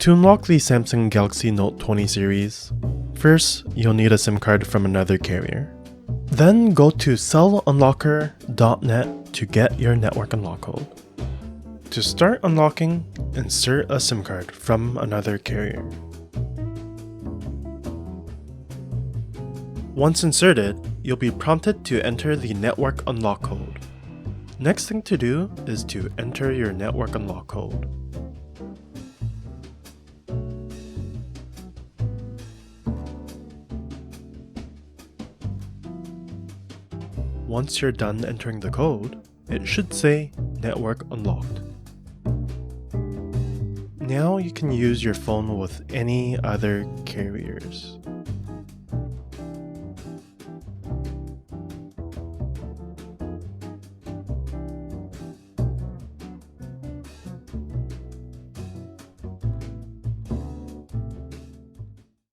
To unlock the Samsung Galaxy Note 20 series, first you'll need a SIM card from another carrier. Then go to Cellunlocker.net to get your network unlock code. To start unlocking, insert a SIM card from another carrier. Once inserted, you'll be prompted to enter the network unlock code. Next thing to do is to enter your network unlock code. Once you're done entering the code, it should say Network Unlocked. Now you can use your phone with any other carriers.